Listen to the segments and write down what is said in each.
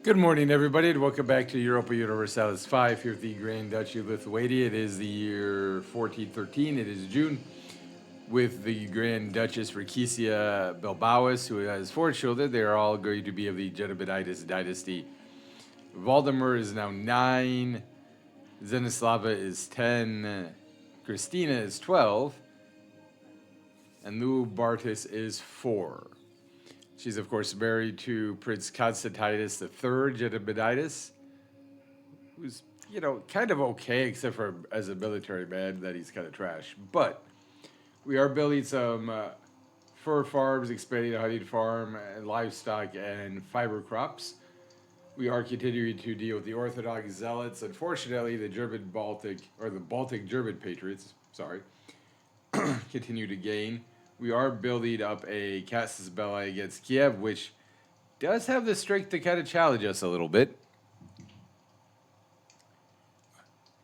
Good morning, everybody, and welcome back to Europa Universalis 5 here at the Grand Duchy of Lithuania. It is the year 1413. It is June, with the Grand Duchess Rickesia Bilbaois, who has 4 children. They are all going to be of the Gedimiditis dynasty. Valdemar is now 9, Zenislava is 10, Christina is 12, and Lou Bartis is 4. She's, of course, married to Prince Constantius III Gedimiditis, who's, kind of okay, except for as a military man, that he's kind of trash. But we are building some fur farms, expanding a hunting farm, and livestock and fiber crops. We are continuing to deal with the Orthodox Zealots. Unfortunately, the Baltic German patriots, continue to gain. We are building up a Casus Belli against Kiev, which does have the strength to kind of challenge us a little bit.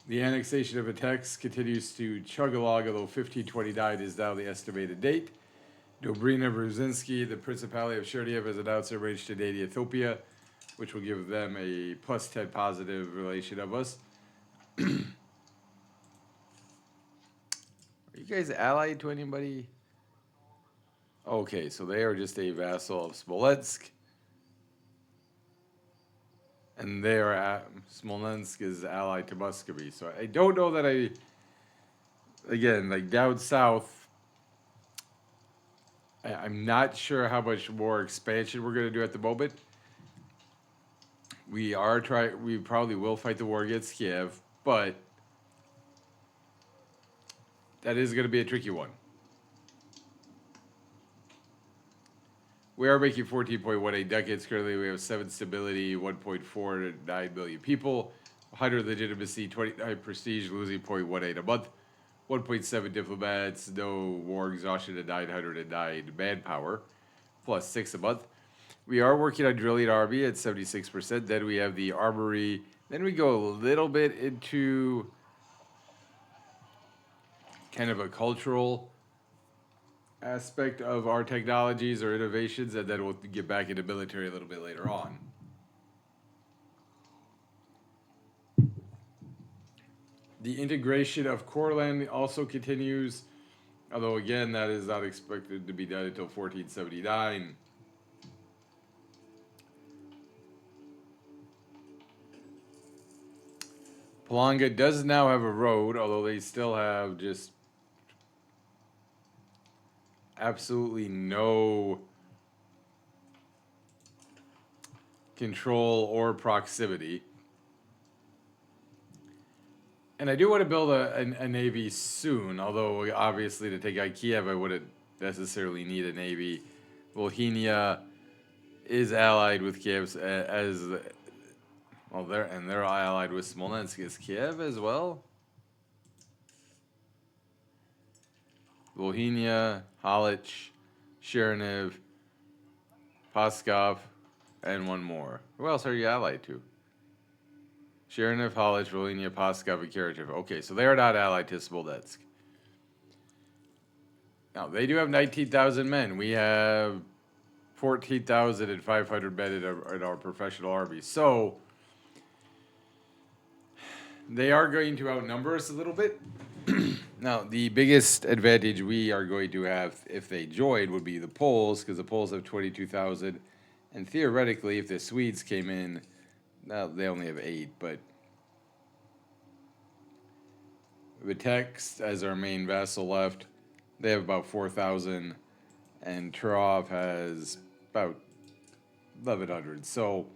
The annexation of Atex continues to chug along, although 1529 is now the estimated date. Dobrina Brzezinski, the Principality of Chernihiv, has announced their marriage to Ethiopia, which will give them a plus 10 positive relation of us. Are you guys allied to anybody? Okay, so they are just a vassal of Smolensk. And they are Smolensk is allied to Muscovy. So I don't know that again, like down south, I'm not sure how much more expansion we're going to do at the moment. We probably will fight the war against Kiev, but that is going to be a tricky one. We are making 14.18 decades. Currently, we have 7 stability, 1.49 million people, 100 legitimacy, 29 prestige, losing 0.18 a month, 1.7 diplomats, no war exhaustion, and 909 manpower, plus 6 a month. We are working on drilling army at 76%. Then we have the armory. Then we go a little bit into kind of a cultural aspect of our technologies or innovations, and then we'll get back into military a little bit later on. The integration of Courland also continues, although again that is not expected to be done until 1479. Palanga does now have a road, although they still have just absolutely no control or proximity. And I do want to build a navy soon, although obviously to take out Kiev I wouldn't necessarily need a navy. Bohemia is allied with Kiev they're allied with Smolensk. Is Kiev as well? Bohemia, Halich, Chernihiv, Paskov, and one more. Who else are you allied to? Chernihiv, Halich, Bohemia, Paskov, and Karachev. Okay, so they are not allied to Smolensk. Now, they do have 19,000 men. We have 14,500 men in our professional army. So, they are going to outnumber us a little bit. Now, the biggest advantage we are going to have if they join would be the Poles, because the Poles have 22,000. And theoretically, if the Swedes came in, now they only have 8, but Vitex, as our main vassal left, they have about 4,000, and Turov has about 1,100. So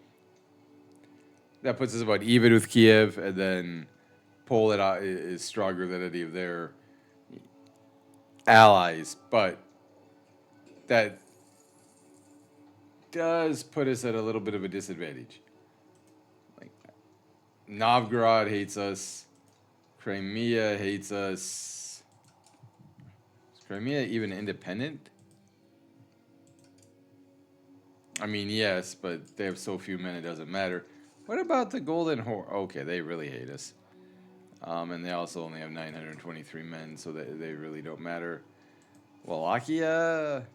that puts us about even with Kiev, and then Poland is stronger than any of their allies, but that does put us at a little bit of a disadvantage. Like, Novgorod hates us. Crimea hates us. Is Crimea even independent? I mean, yes, but they have so few men it doesn't matter. What about the Golden Horde? Okay, they really hate us. And they also only have 923 men, so they really don't matter. Wallachia.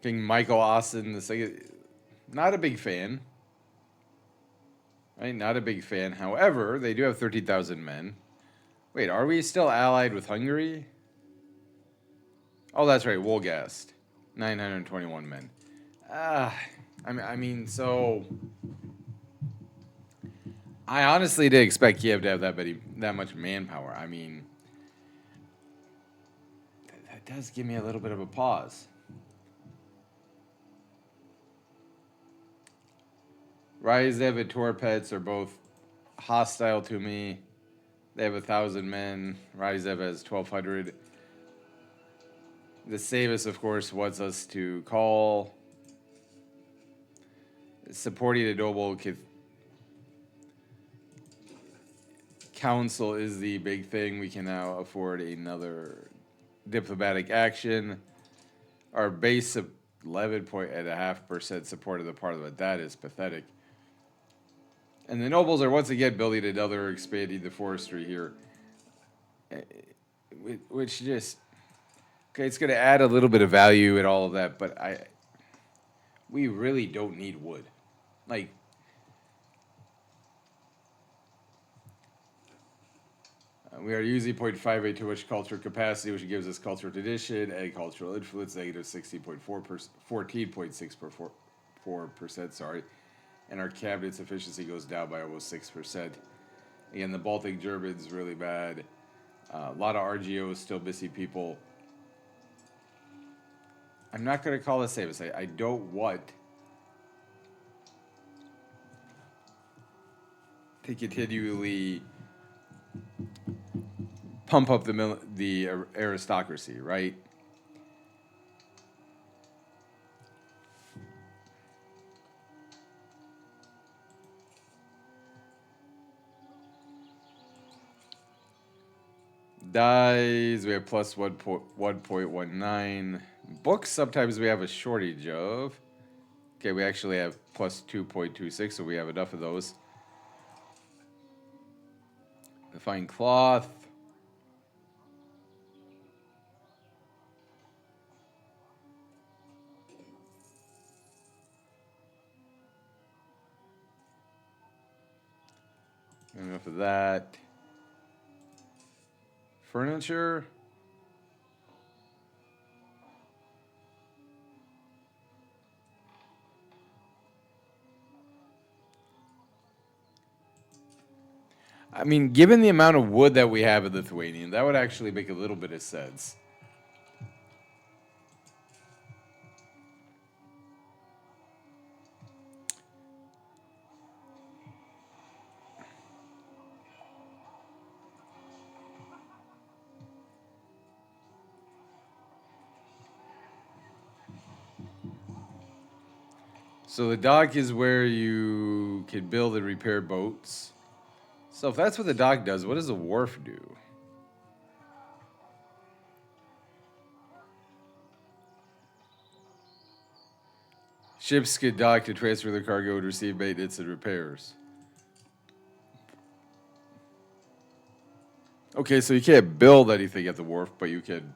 King Michael Austin II, not a big fan. Right, not a big fan. However, they do have 13,000 men. Wait, are we still allied with Hungary? Oh, that's right, Wolgast. 921 men. Ah, so I honestly did expect Kiev to have that much manpower. I mean, that does give me a little bit of a pause. Ryzev and Torpets are both hostile to me. They have 1,000 men. Ryzev has 1,200. The Savus, of course, wants us to call. Supporting a noble council is the big thing. We can now afford another diplomatic action. Our base of 11.5% support of the parliament. That is pathetic. And the nobles are once again building another, expanding the forestry here. Which just... Okay, it's going to add a little bit of value and all of that, but we really don't need wood. Like... we are using 0.58 too much cultural capacity, which gives us cultural tradition and cultural influence, negative 14.6%, sorry. And our cabinet's efficiency goes down by almost 6%. Again, the Baltic Germans really bad. A lot of RGOs still missing people. I'm not going to call this Savus. I don't want to continually pump up the aristocracy, right? Dies, we have plus 1.19. Books, sometimes we have a shortage of. Okay, we actually have plus 2.26, so we have enough of those. The fine cloth. Enough of that. Furniture. I mean, given the amount of wood that we have in Lithuania, that would actually make a little bit of sense. So the dock is where you can build and repair boats. So if that's what the dock does, what does the wharf do? Ships can dock to transfer their cargo and receive maintenance and repairs. Okay, so you can't build anything at the wharf, but you can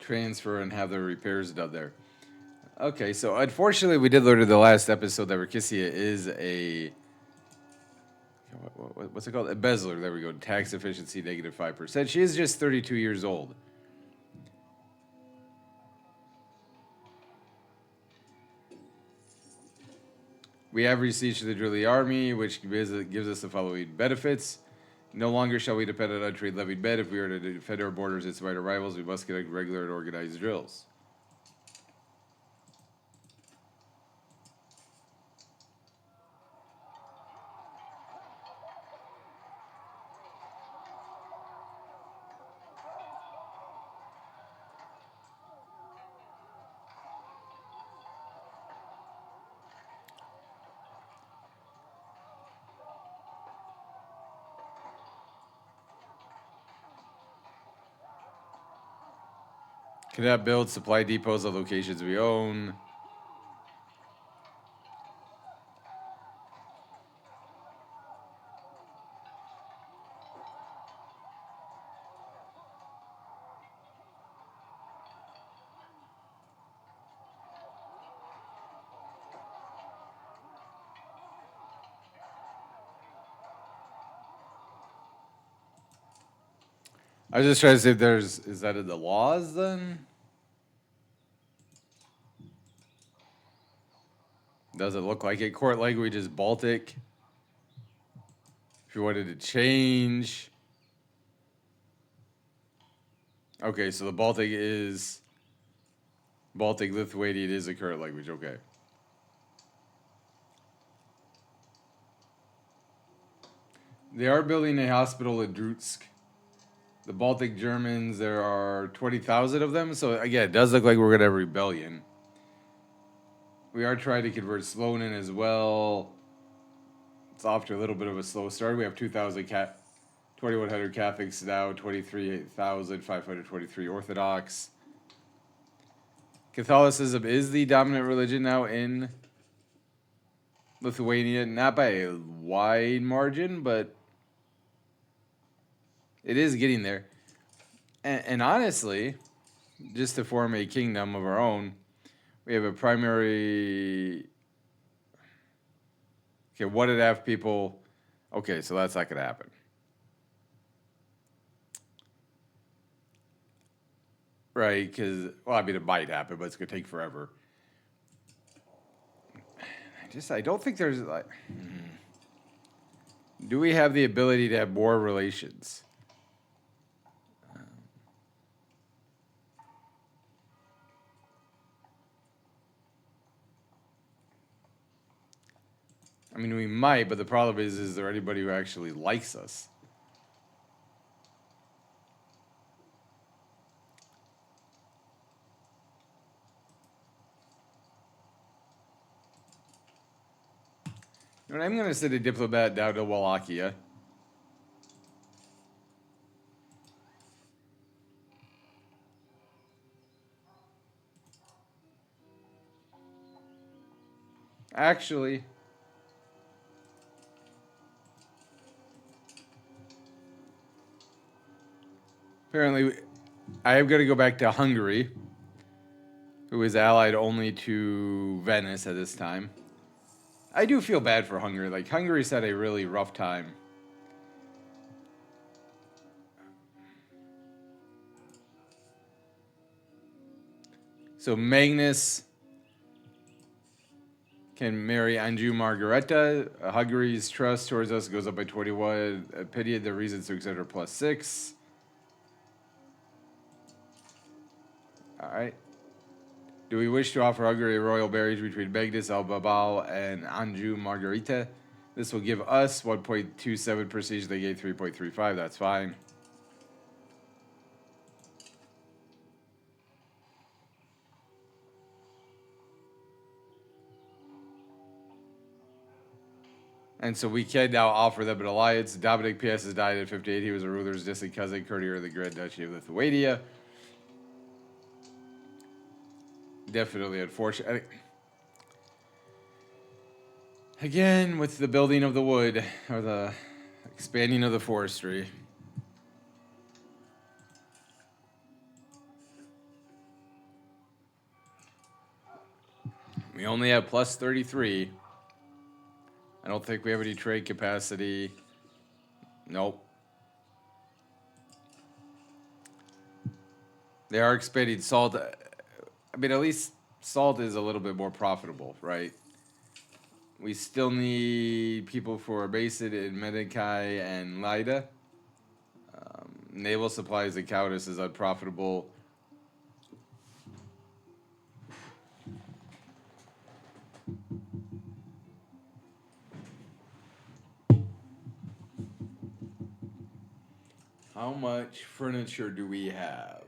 transfer and have the repairs done there. Okay, so unfortunately, we did learn in the last episode that Rikisia is a... What's it called? Embezzler. There we go. Tax efficiency, negative 5%. She is just 32 years old. We have received the Drilly Army, which gives us the following benefits. No longer shall we depend on untrained levied men. If we are to defend our borders and survive our rivals, we must conduct regular and organized drills. Cannot build supply depots on locations we own. I was just trying to see if is that in the laws then? Does it look like it? Court language is Baltic. If you wanted to change. Okay, so the Baltic is Baltic Lithuanian is a current language. Okay. They are building a hospital in Drutsk. The Baltic Germans, there are 20,000 of them. So again, it does look like we're going to have a rebellion. We are trying to convert Slonin as well. It's off to a little bit of a slow start. We have 2,100 Catholics now, 23,523 Orthodox. Catholicism is the dominant religion now in Lithuania, not by a wide margin, but it is getting there. And honestly, just to form a kingdom of our own, we have a primary. Okay, 1.5 people. Okay, so that's not going to happen. Right, because, well, I mean, it might happen, but it's going to take forever. I don't think there's, like, do we have the ability to have more relations? I mean, we might, but the problem is there anybody who actually likes us? You know what, I'm going to send a diplomat down to Wallachia. Actually, apparently, I am going to go back to Hungary, who is allied only to Venice at this time. I do feel bad for Hungary. Like, Hungary's had a really rough time. So Magnus can marry Anjou Margareta. Hungary's trust towards us goes up by 21. Pity the reasons to accept her +6. All right. Do we wish to offer Hungary a royal marriage between Magnus Al-Babal and Anjou Margarita? This will give us 1.27 prestige. They gave 3.35. That's fine. And so we can now offer them an alliance. Dominic P.S. has died at 58. He was a ruler's distant cousin, courtier of the Grand Duchy of Lithuania. Definitely unfortunate. Again, with the building of the wood, or the expanding of the forestry. We only have +33. I don't think we have any trade capacity. Nope. They are expanding salt. I mean, at least salt is a little bit more profitable, right? We still need people for Basin and Medikai and Lida. Naval supplies at Countess is unprofitable. How much furniture do we have?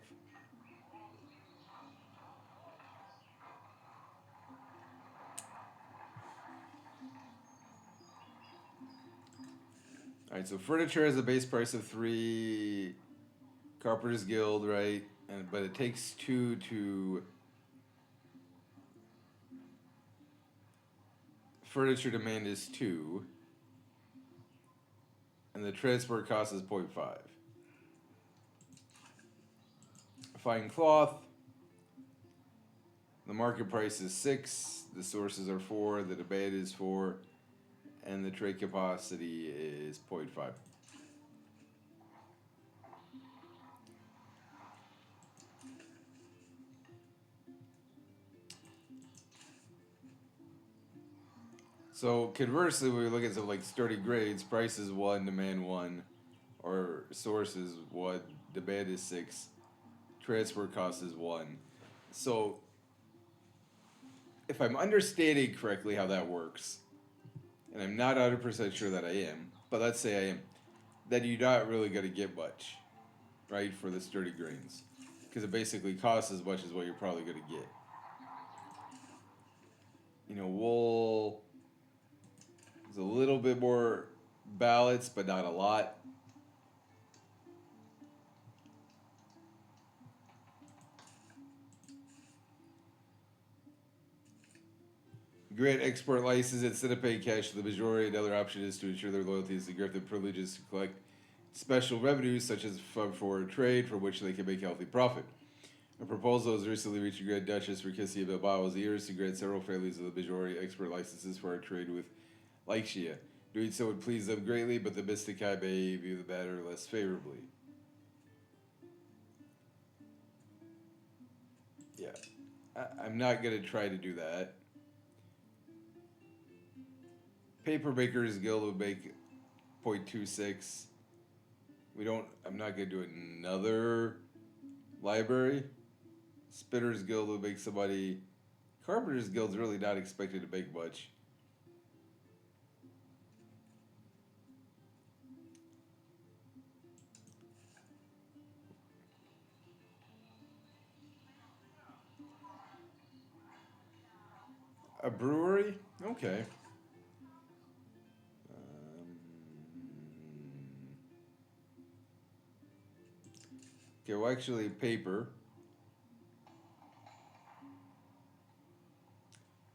All right, so furniture has a base price of 3. Carpenter's Guild, right? But it takes 2 to... Furniture demand is 2. And the transport cost is 0.5. Fine cloth. The market price is 6. The sources are 4. The demand is 4. And the trade capacity is 0.5. So conversely, when we look at something like sturdy grades, price is 1, demand 1, or source is 1, demand is 6, transfer cost is 1. So if I'm understanding correctly how that works, and I'm not 100% sure that I am, but let's say I am, then you're not really going to get much, right, for the sturdy grains. Because it basically costs as much as what you're probably going to get. You know, wool is a little bit more balanced, but not a lot. Grant export license instead of paying cash to the majority. Another option is to ensure their loyalty is to grant them privileges to collect special revenues such as from foreign trade from which they can make healthy profit. A proposal has recently reached the Grand Duchess Rickesia Bilbao's ears to grant several families of the majority export licenses for our trade with Lycia. Doing so would please them greatly, but the Mystici may view the matter less favorably. Yeah, I'm not going to try to do that. Papermakers Guild would make 0.26. I'm not going to do another library. Spinners Guild would make somebody. Carpenters Guild's really not expected to make much. A brewery? Okay. Okay, well, actually, paper.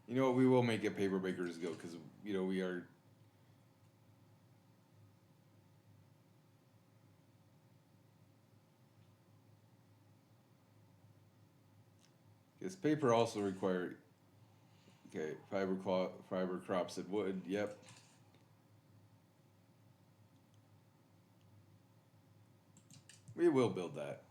You know what? We will make it Paper Makers Guild because, you know, we are. Because paper also required. Okay, fiber crops and wood. Yep. We will build that.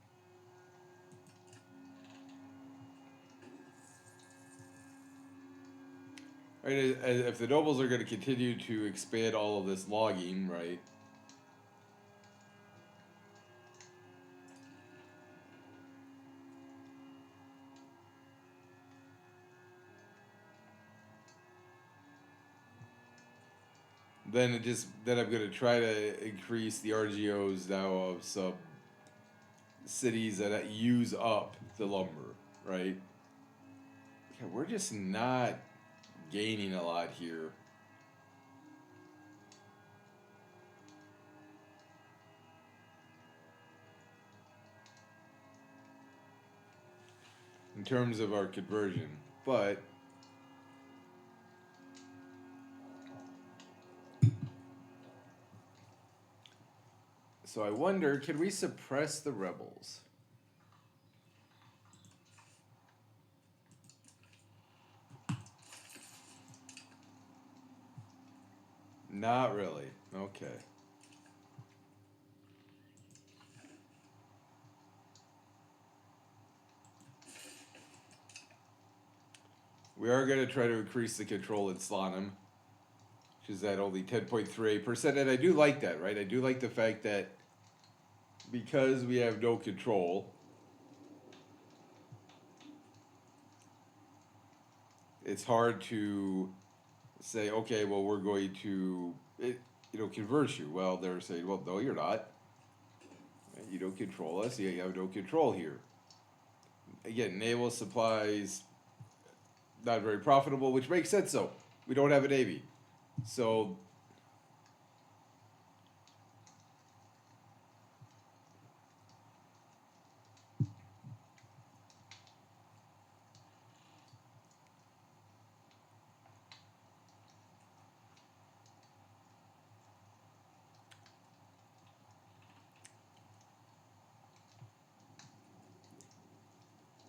Right, if the nobles are going to continue to expand all of this logging, right? Then I'm going to try to increase the RGOs now of some cities that use up the lumber, right? Yeah, we're just not gaining a lot here. In terms of our conversion, but so I wonder, can we suppress the rebels? Not really. Okay. We are going to try to increase the control in Slanum, which is at only 10.38%. And I do like that, right? I do like the fact that because we have no control, it's hard to say, okay, well, we're going to, convert you. Well, they're saying, well, no, you're not. You don't control us. You have no control here. Again, naval supplies, not very profitable, which makes sense, though. We don't have a navy. So,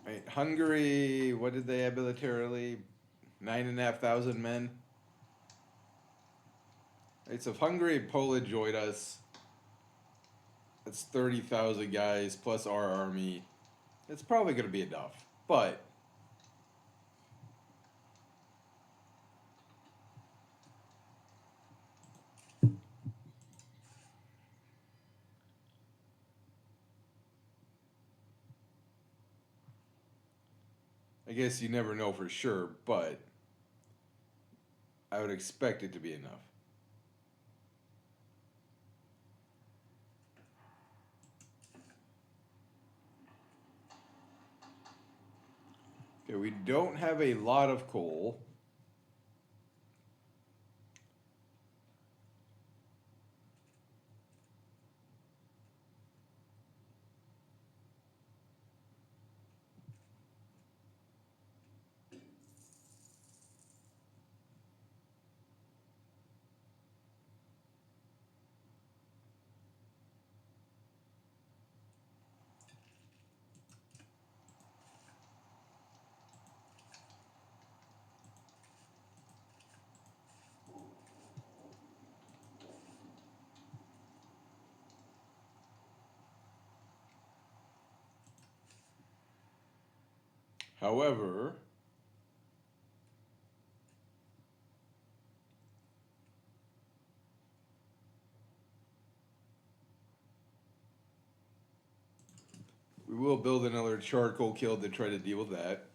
right, Hungary, what did they have militarily? 9,500 men. Right, so if Hungary and Poland join us, that's 30,000 guys plus our army. It's probably going to be enough. But I guess you never know for sure, but I would expect it to be enough. Okay, we don't have a lot of coal. However, we will build another charcoal kiln to try to deal with that.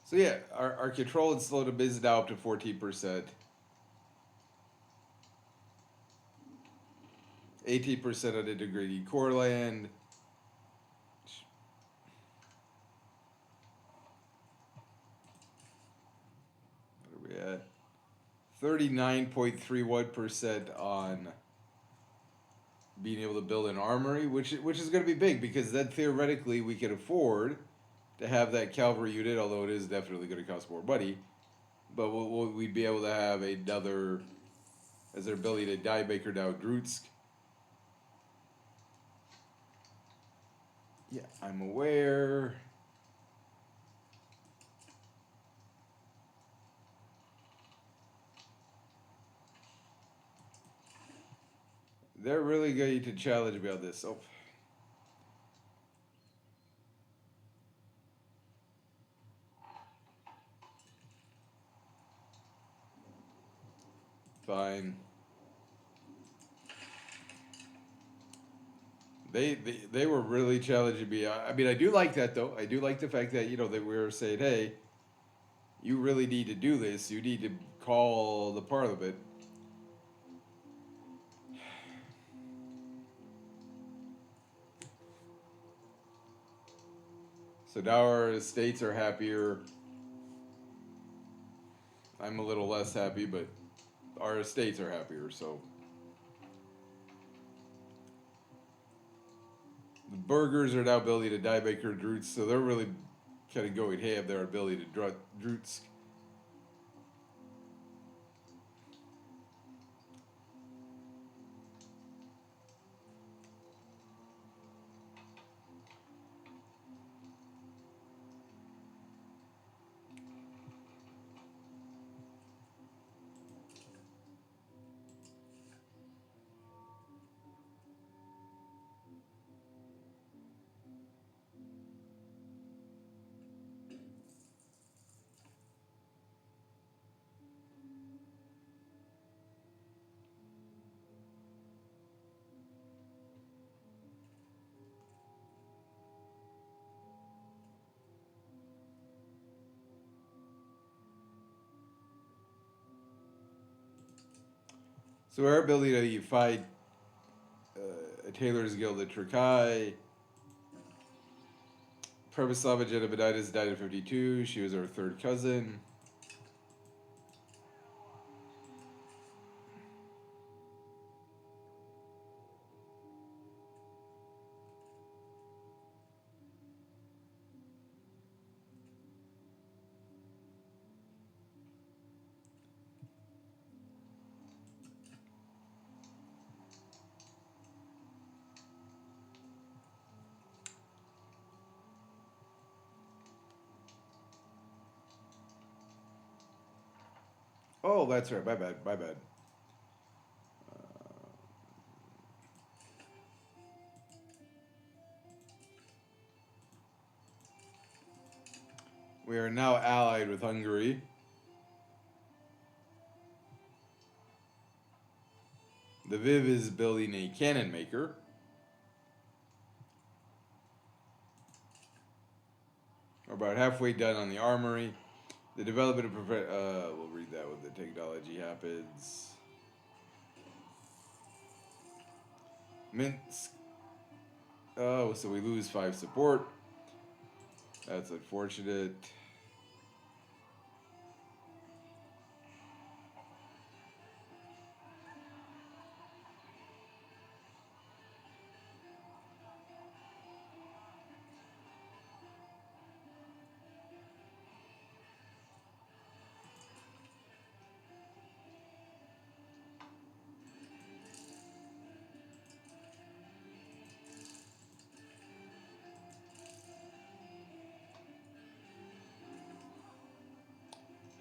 So yeah, our control and slow to is now up to 14%. 18% on integrated core land. What are we at? 39.31% on being able to build an armory, which is going to be big because then theoretically we can afford to have that cavalry unit, although it is definitely going to cost more money. But we'd be able to have another as their ability to die maker now Drutsk. Yeah, I'm aware. They're really going to challenge me on this. Oh. Fine. They were really challenging me. I mean, I do like that though. I do like the fact that that we were saying, hey, you really need to do this. You need to call the parliament. So now our estates are happier. I'm a little less happy, but our estates are happier. So the burgers are now ability to die maker Droots. So they're really kind of going ham their ability to Droots. So our ability to fight a Tailor's Guild at Turkai. Pravoslava Jedabaditis died in 52. She was our third cousin. Oh, that's right. My bad. My bad. We are now allied with Hungary. The Viv is building a cannon maker. We're about halfway done on the armory. The development of we'll read that when the technology happens. Minsk. Oh, so we lose 5 support. That's unfortunate.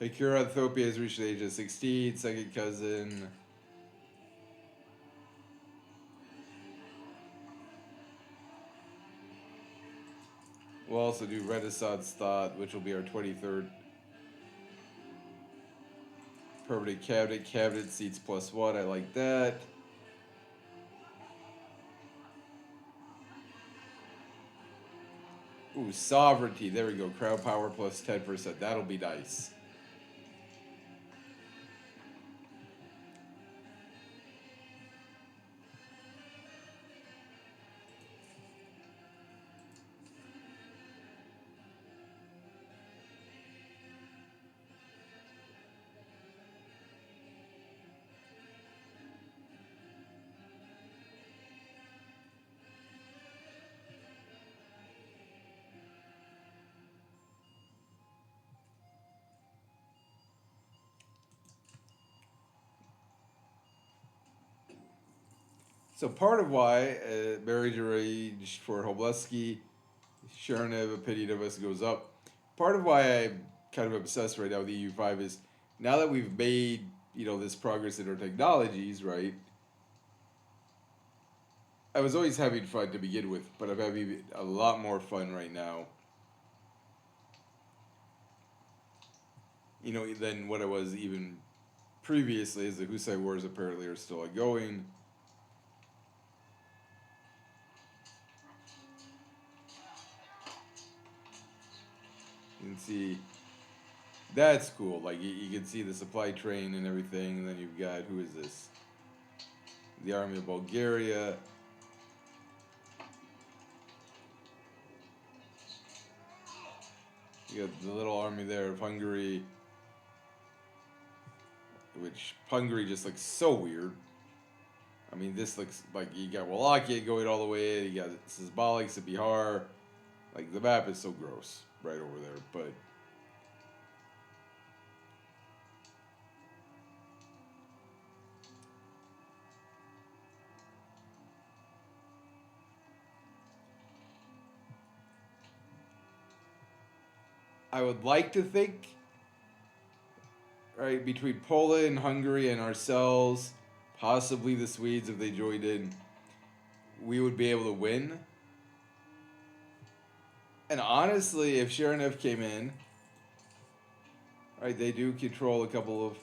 Hecuranthropia has reached the age of 16, second cousin. We'll also do Renaissance Thought, which will be our 23rd permanent cabinet. Cabinet seats +1, I like that. Ooh, Sovereignty, there we go. Crown power +10%, that'll be nice. So part of why marriage arranged for Hobleski, Chernev opinion of us goes up. Part of why I'm kind of obsessed right now with EU5 is now that we've made this progress in our technologies, right? I was always having fun to begin with, but I'm having a lot more fun right now. Than what I was even previously, as the Husai Wars apparently are still ongoing. You can see that's cool. Like you can see the supply train and everything, and then you've got, who is this? The army of Bulgaria. You got the little army there of Hungary, which Hungary just looks so weird. I mean, this looks like you got Wallachia going all the way. You got Sysbolics and Bihar. Like the map is so gross right over there, but. I would like to think, right, between Poland, Hungary, and ourselves, possibly the Swedes if they joined in, we would be able to win. And honestly, if Chernev came in, right, they do control a couple of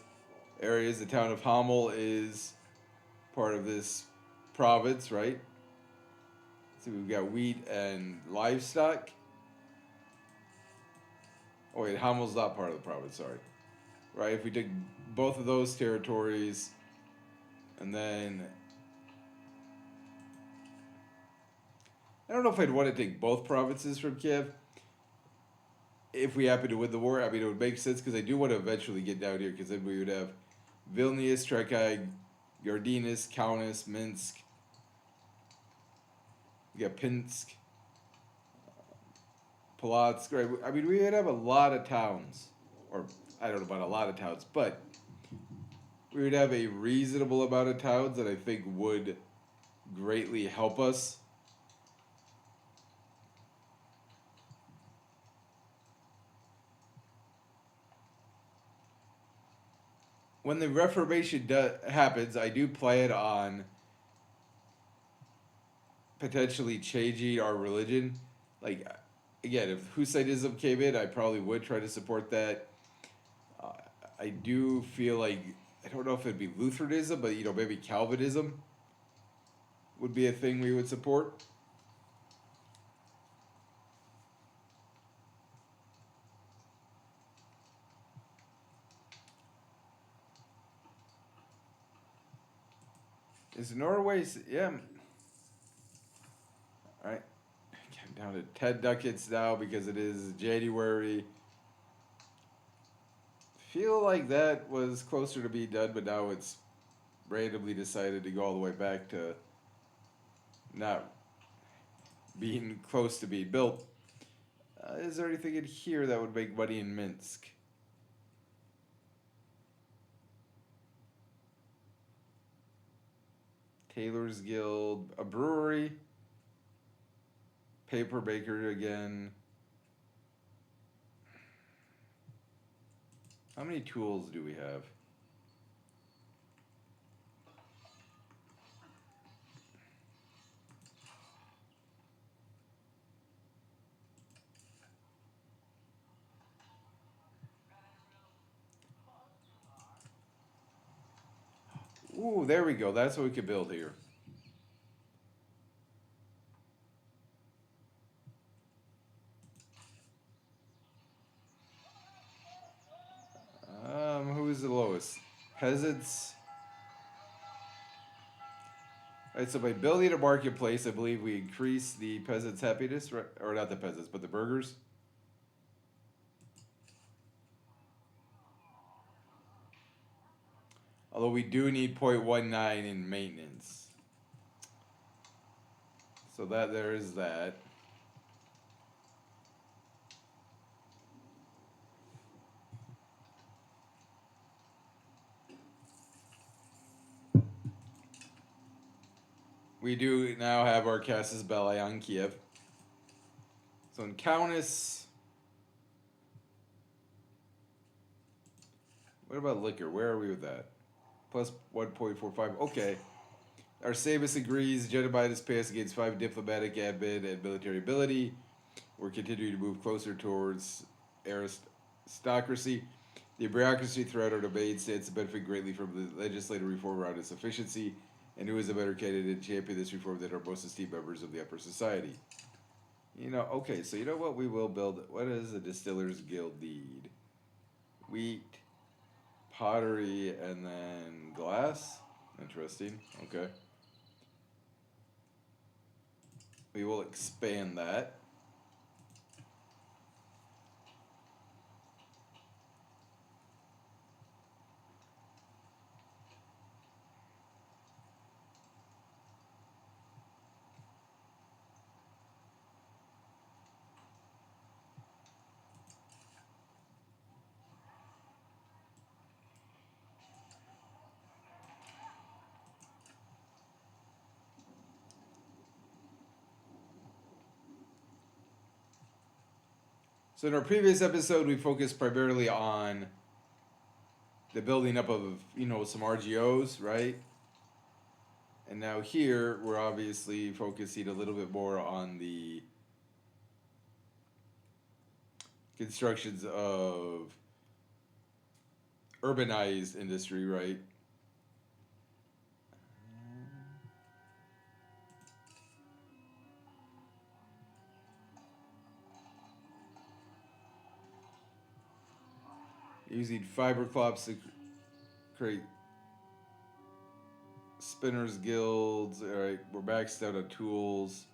areas. The town of Hamel is part of this province, right? So we've got wheat and livestock. Oh wait, Hamel's not part of the province, sorry. Right, if we took both of those territories, and then I don't know if I'd want to take both provinces from Kiev. If we happen to win the war, I mean, it would make sense because I do want to eventually get down here because then we would have Vilnius, Trekkai, Gardinus, Kaunas, Minsk. We got Pinsk, Polotsk. Right? I mean, we would have a lot of towns, or I don't know about a lot of towns, but we would have a reasonable amount of towns that I think would greatly help us. When the Reformation happens, I do plan on potentially changing our religion. Like, again, if Husseinism came in, I probably would try to support that. Uh, I do feel like I don't know if it'd be Lutheranism, but maybe Calvinism would be a thing we would support. Is Norway? Yeah. All right. I'm down to 10 ducats now because it is January. Feel like that was closer to being done, but now it's randomly decided to go all the way back to not being close to being built. Is there anything in here that would make money in Minsk? Tailor's Guild, a brewery, paper maker again. How many tools do we have? Ooh, there we go. That's what we could build here. Who is the lowest? Peasants. All right, so by building a marketplace, I believe we increase the peasants' happiness, right? Or not the peasants, but the burghers. Although we do need 0.19 in maintenance. So that there is that. We do now have our Casus Belli on Kiev. So in Countess. What about liquor? Where are we with that? Plus 1.45. Okay. Arsamus agrees. Genobitis pass against 5 diplomatic, admin, and military ability. We're continuing to move closer towards aristocracy. The bureaucracy throughout our domain stands to benefit greatly from the legislative reform around its efficiency, and who is a better candidate to champion this reform than our most esteemed members of the upper society? Okay, so you know what we will build? What does the Distillers Guild need? Wheat, pottery, and then glass? Interesting, okay. We will expand that. So in our previous episode, we focused primarily on the building up of, some RGOs, right? And now here, we're obviously focusing a little bit more on the constructions of urbanized industry, right? Using fiber clops to create spinners guilds. All right, we're maxed out on tools.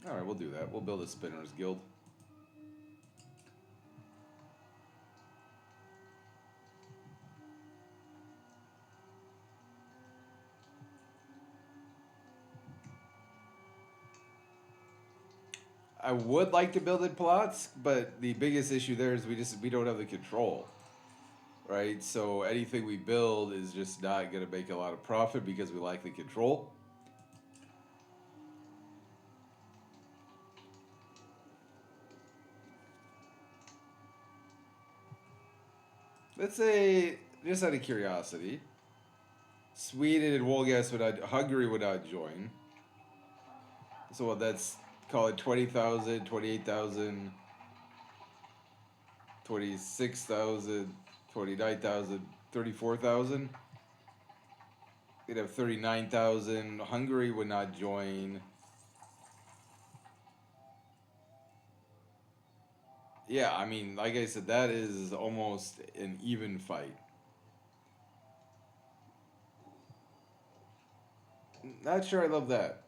All right, we'll do that. We'll build a spinners guild. I would like to build in plots, but the biggest issue there is we don't have the control, right? So anything we build is just not going to make a lot of profit because we lack the control. Let's say, just out of curiosity, Sweden and Hungary would not join. So what, that's, call it 20,000, 28,000, 26,000, 29,000, 34,000. We'd have 39,000. Hungary would not join. Yeah, I mean, like I said, that is almost an even fight. Not sure I love that.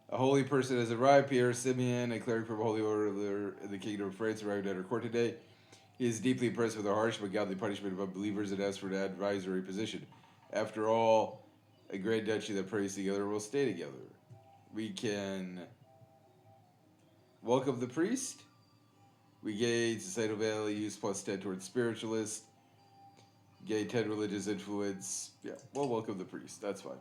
A holy person has arrived. Pierre Simeon, a cleric from Holy Order in the Kingdom of France, arrived at our court today. He is deeply impressed with the harsh but godly punishment of unbelievers and asks for an advisory position. After all, a great duchy that prays together will stay together. We can welcome the priest. We gain societal values plus 10 towards spiritualist. Gain 10 religious influence. Yeah, we'll welcome the priest. That's fine.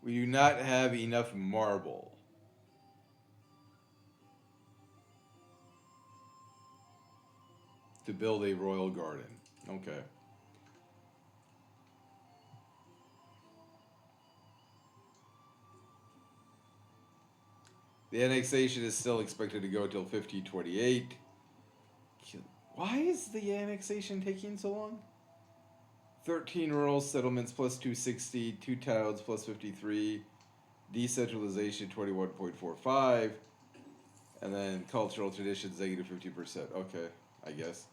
We do not have enough marble to build a royal garden. Okay. The annexation is still expected to go until 1528. Why is the annexation taking so long? 13 rural settlements plus 260, 2 towns plus 53, decentralization 21.45, and then cultural traditions negative 50%. Okay, I guess.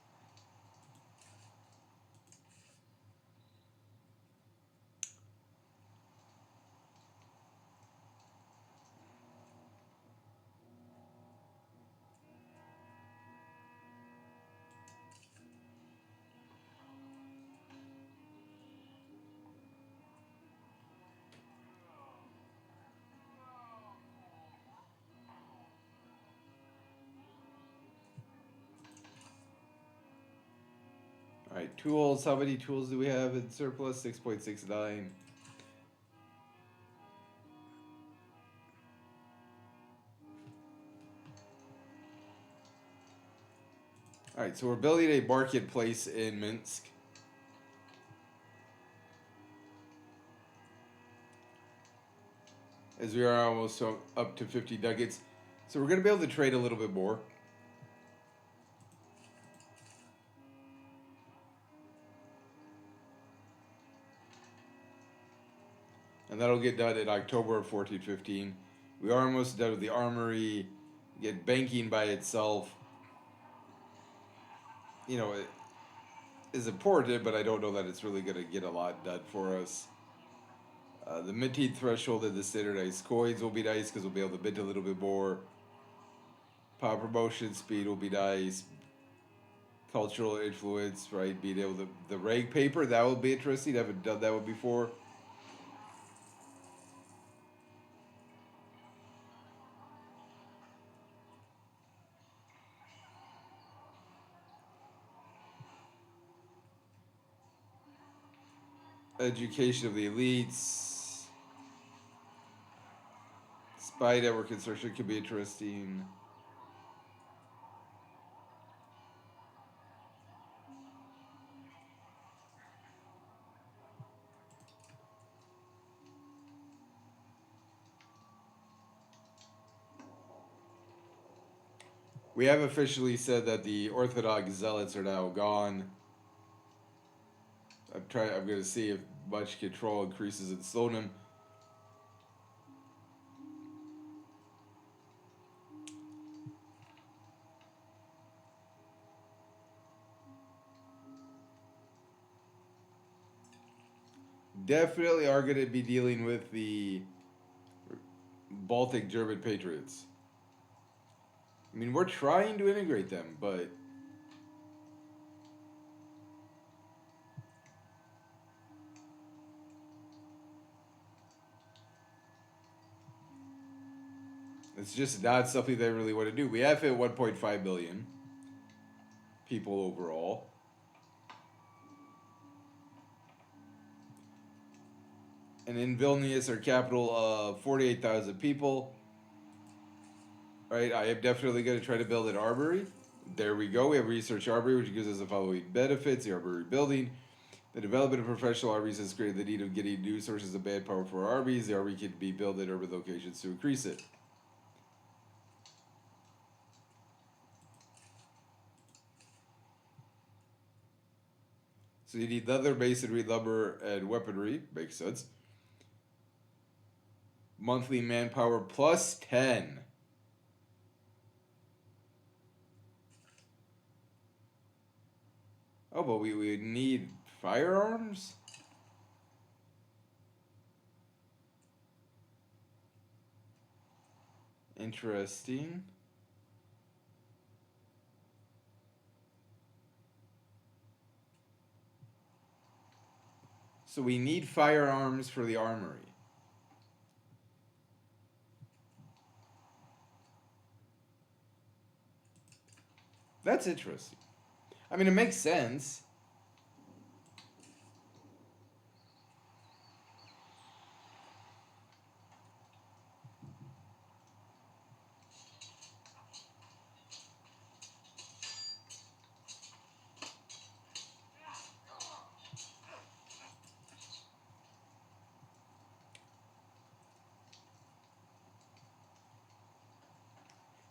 All right, tools. How many tools do we have in surplus? 6.69. All right, so we're building a marketplace in Minsk. As we are almost up to 50 nuggets. So we're going to be able to trade a little bit more. And that'll get done in October of 1415. We are almost done with the armory. Get banking by itself. You know, it is important, but I don't know that it's really going to get a lot done for us. The minting threshold and the standardized coins will be nice because we'll be able to mint a little bit more. Power promotion speed will be nice. Cultural influence, right? Being able to the rag paper, that will be interesting. I haven't done that one before. Education of the elites. Spy network construction could be interesting. We have officially said that the Orthodox zealots are now gone. I'm going to see if much control increases in Slonim. Definitely are going to be dealing with the Baltic German patriots. I mean, we're trying to integrate them, but it's just not something they really want to do. We have hit 1.5 billion people overall. And in Vilnius, our capital, 48,000 people. Right, I am definitely going to try to build an armory. There we go. We have research armory, which gives us the following benefits: the armory building. The development of professional armies has created the need of getting new sources of manpower for armies. The army can be built in urban locations to increase it. So you need leather, masonry, lumber, and weaponry. Makes sense. Monthly manpower plus 10. Oh, but we need firearms? Interesting. So we need firearms for the armory. That's interesting. I mean, it makes sense.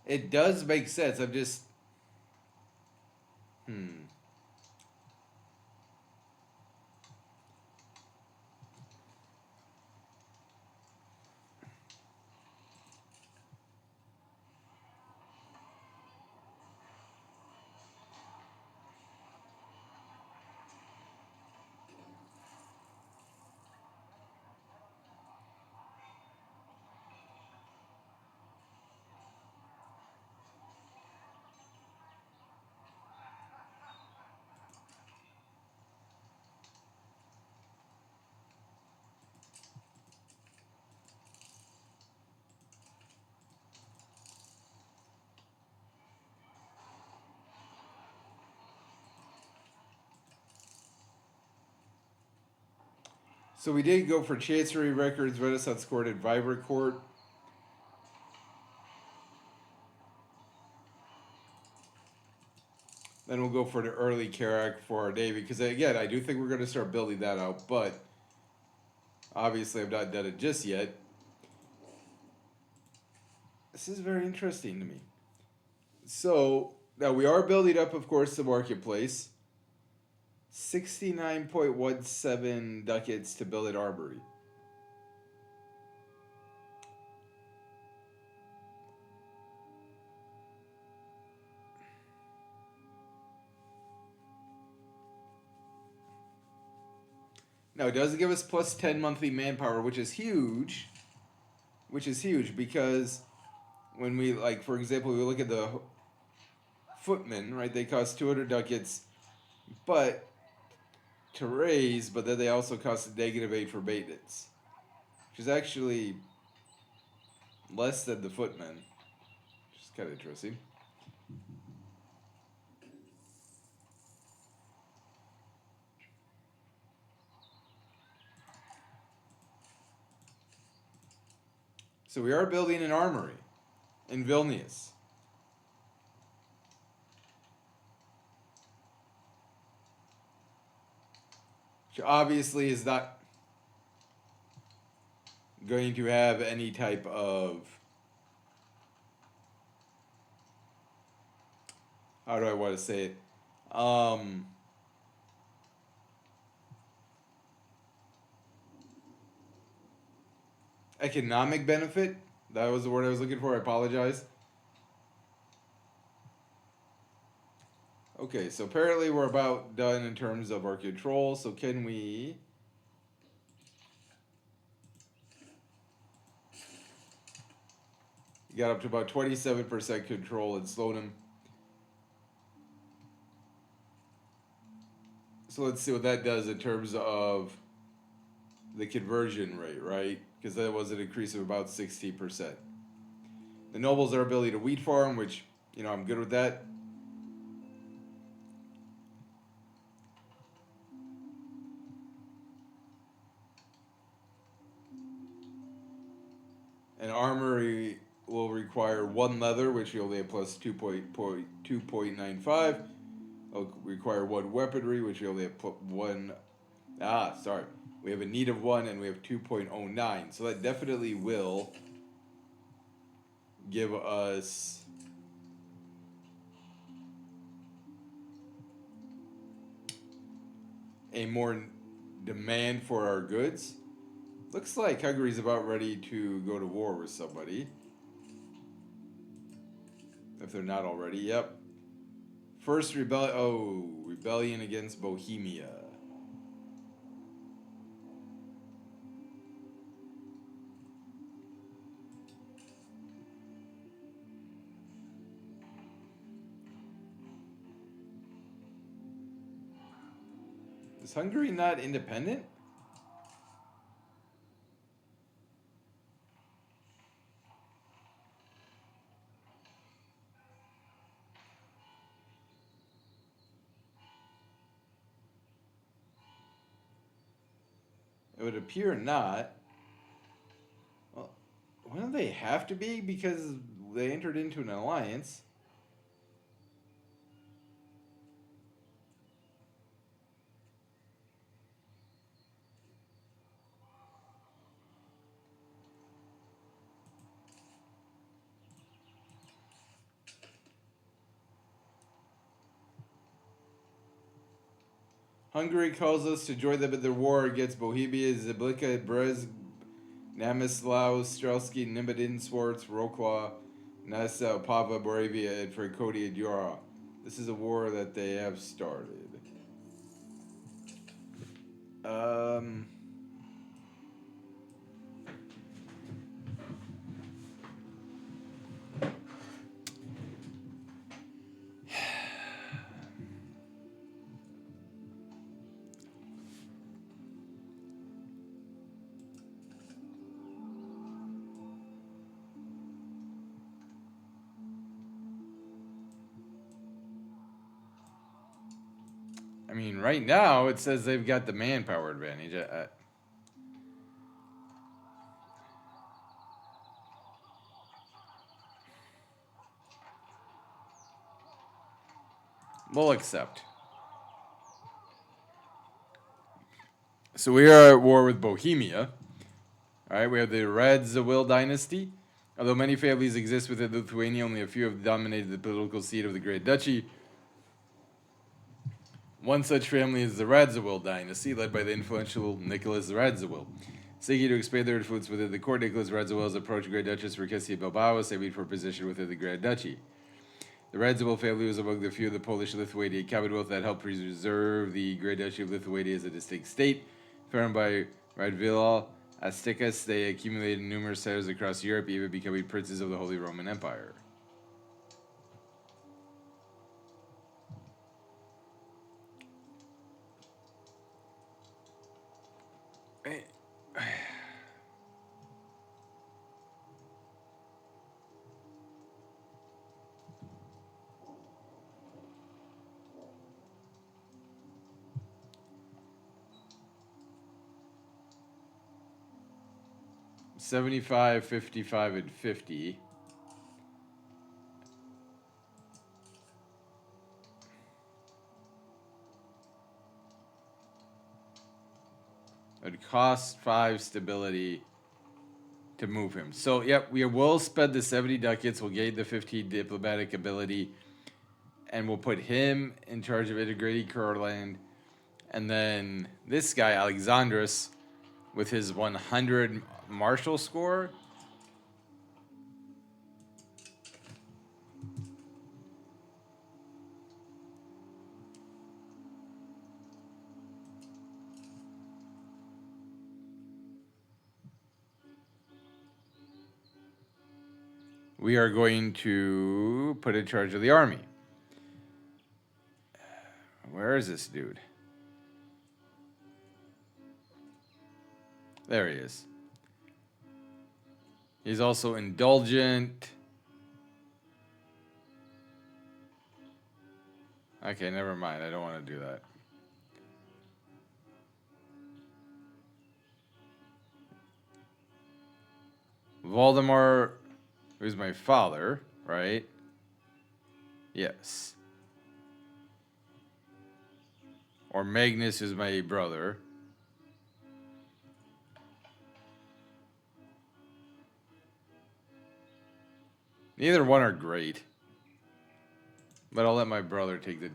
It does make sense. I'm just. Hmm. So we did go for Chancery Records, Renaissance Court, and Vibrant Court. Then we'll go for the early Carrack for our Navy. Because again, I do think we're going to start building that out. But obviously, I've not done it just yet. This is very interesting to me. So now we are building up, of course, the marketplace. 69.17 ducats to build an armory. Now it does give us plus 10 monthly manpower, which is huge. Which is huge because when we, like, for example, we look at the footmen, right? They cost 200 ducats, but to raise, but then they also cost a -8 for maintenance, which is actually less than the footmen, which is kind of interesting. So we are building an armory in Vilnius. Which obviously is not going to have any type of, how do I want to say it? Economic benefit. That was the word I was looking for. I apologize. Okay, so apparently we're about done in terms of our control. So can we... He got up to about 27% control and slowed him. So let's see what that does in terms of the conversion rate, right? Because that was an increase of about 60%. The nobles are ability to wheat farm, which, I'm good with that. An armory will require 1 leather, which you only have plus 2.95. It'll require 1 weaponry, which we only have 1. Sorry. We have a need of 1, and we have 2.09. So that definitely will give us a more demand for our goods. Looks like Hungary's about ready to go to war with somebody. If they're not already. Yep. First rebellion against Bohemia. Is Hungary not independent? It would appear not. Well, why don't they have to be? Because they entered into an alliance. Hungary calls us to join them in their war against Bohemia, Zablica, Brez, Namislav, Strelsky, Nimbadin, Swartz, Rokwa, Nassau, Pava, Moravia, and Franconia Dura. This is a war that they have started. Um... 'Mean, right now it says they've got the manpower advantage. We'll accept. So we are at war with Bohemia. All right, we have the Radziwill dynasty. Although many families exist within Lithuania, only a few have dominated the political seat of the Great Duchy. One such family is the Radziwill dynasty, led by the influential Nicholas Radziwill. Seeking to expand their influence within the court, Nicholas Radziwill has approached Great Duchess Rikisia Bilbao, saving for position within the Grand Duchy. The Radziwill family was among the few of the Polish-Lithuanian Commonwealth that helped preserve the Great Duchy of Lithuania as a distinct state. Founded by Radziwill Aztecas, they accumulated numerous titles across Europe, even becoming princes of the Holy Roman Empire. Hey. 75, 55, and 50. It costs 5 stability to move him. So, yep, we will spend the 70 ducats. We'll gain the 15 diplomatic ability. And we'll put him in charge of integrating Kurland. And then this guy, Alexandros, with his 100 martial score. we are going to put in charge of the army. Where is this dude? There he is. He's also indulgent. Okay, never mind. I don't want to do that. Voldemort, who's my father, right? Yes. Or Magnus is my brother. Neither one are great. But I'll let my brother take the...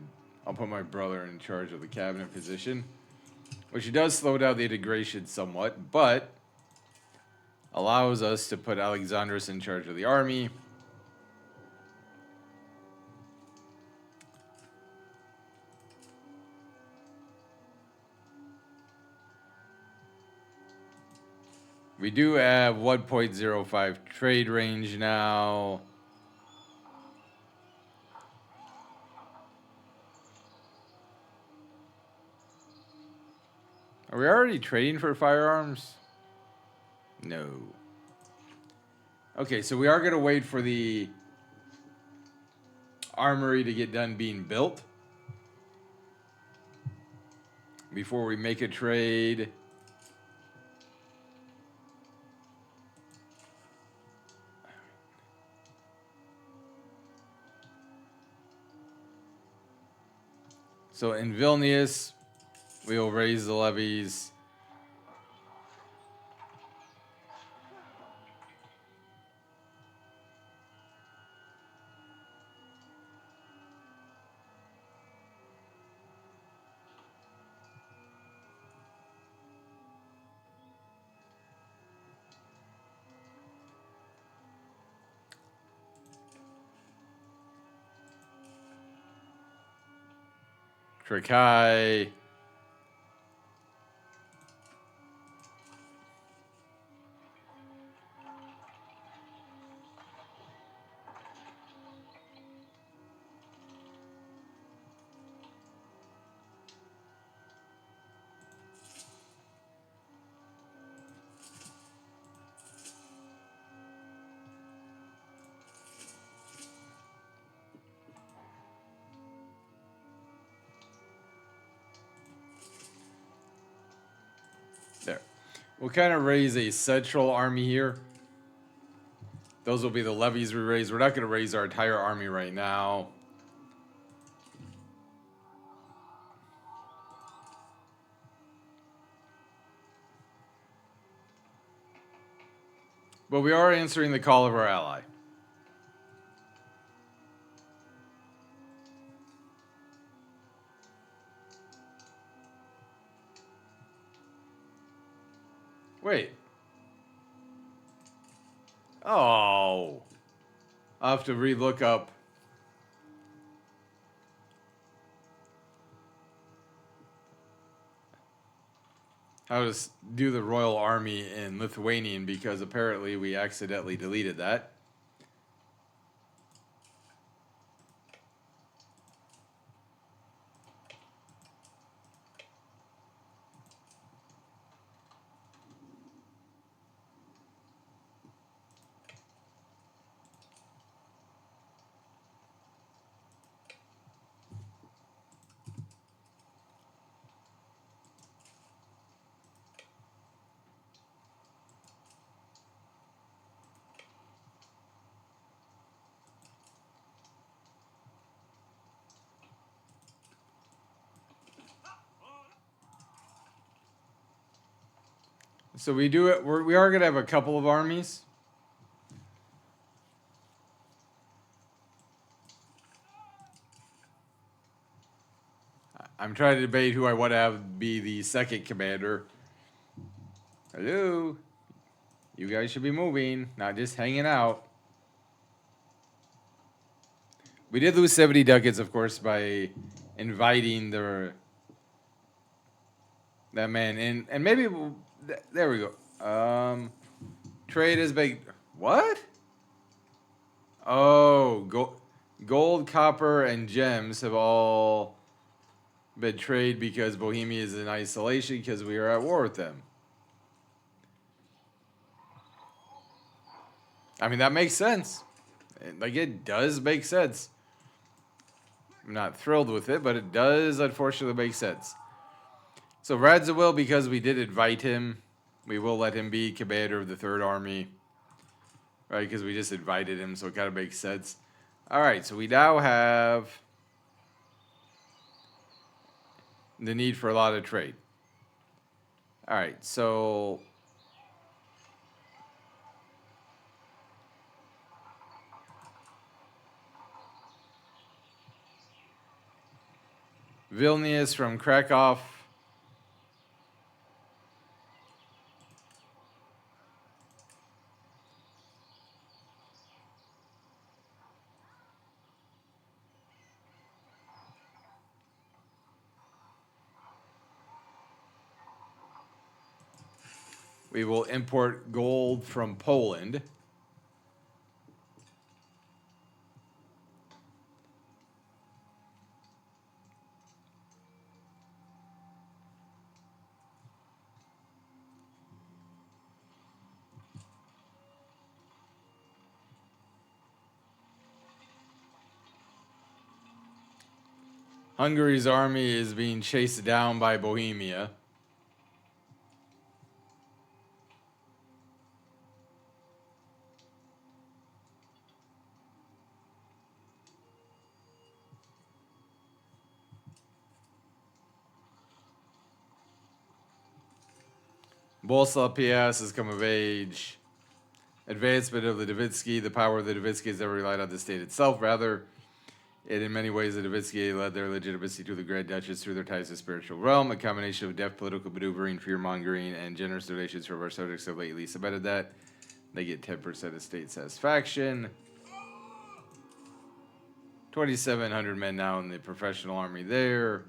I'll put my brother in charge of the cabinet position. Which does slow down the integration somewhat, but allows us to put Alexandros in charge of the army. We do have 1.05 trade range now. Are we already trading for firearms? No. Okay, so we are going to wait for the armory to get done being built before we make a trade. So in Vilnius, we will raise the levies. Trakai. There. We'll kind of raise a central army here. Those will be the levies we raise. We're not going to raise our entire army right now. But we are answering the call of our ally. Wait. Oh. I'll have to re-look up. How to do the Royal Army in Lithuanian because apparently we accidentally deleted that. So we do it. We are going to have a couple of armies. I'm trying to debate who I want to have be the second commander. Hello. You guys should be moving, not just hanging out. We did lose 70 ducats, of course, by inviting that man in. And maybe... There we go. Trade is big. What? Oh, gold, copper, and gems have all been traded because Bohemia is in isolation because we are at war with them. I mean, that makes sense. Like, it does make sense. I'm not thrilled with it, but it does unfortunately make sense. So Radziwill, because we did invite him, we will let him be commander of the Third Army. Right, because we just invited him, so it kind of makes sense. All right, so we now have the need for a lot of trade. All right, so Vilnius from Krakow. We will import gold from Poland. Hungary's army is being chased down by Bohemia. Bolslav PS has come of age. Advancement of the Davitsky. The power of the Davitsky has never relied on the state itself. Rather, it in many ways, the Davitsky led their legitimacy to the Grand Duchess through their ties to the spiritual realm. A combination of deft political maneuvering, fear-mongering, and generous donations from our subjects have lately cemented that. They get 10% of state satisfaction. 2,700 men now in the professional army there.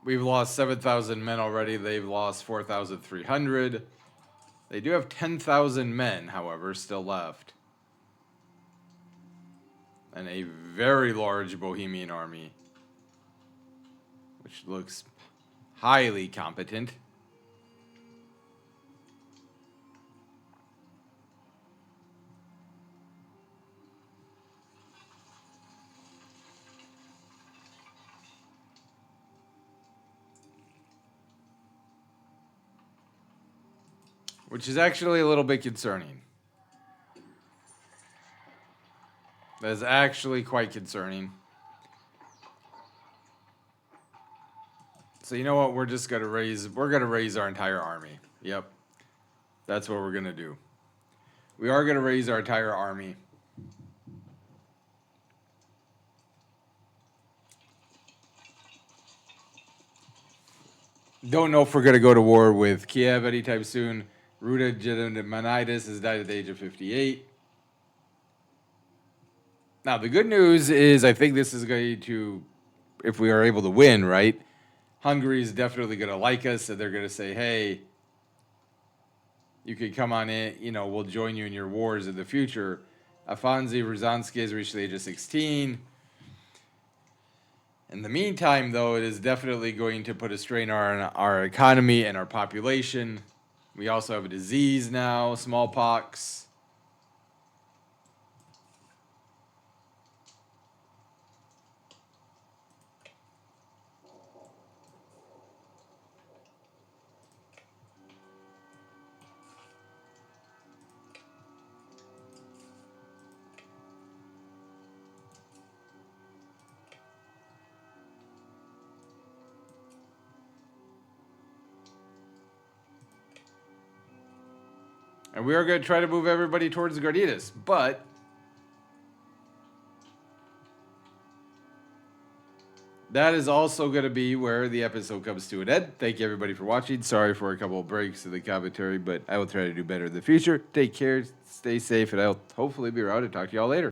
We've lost 7,000 men already. They've lost 4,300. They do have 10,000 men, however, still left. And a very large Bohemian army, which looks highly competent. Which is actually a little bit concerning. That is actually quite concerning. So you know what? We're just gonna raise. We're gonna raise our entire army. Yep, that's what we're gonna do. We are gonna raise our entire army. Don't know if we're gonna go to war with Kiev anytime soon. Ruda Gediminitis has died at the age of 58. Now, the good news is I think this is going to, if we are able to win, right? Hungary is definitely going to like us, and they're going to say, hey, you can come on in, you know, we'll join you in your wars in the future. Afansi Ryzansky has reached the age of 16. In the meantime, though, it is definitely going to put a strain on our economy and our population. We also have a disease now, smallpox. And we are going to try to move everybody towards the Garditas. But that is also going to be where the episode comes to an end. Thank you, everybody, for watching. Sorry for a couple of breaks in the commentary, but I will try to do better in the future. Take care, stay safe, and I'll hopefully be around to talk to y'all later.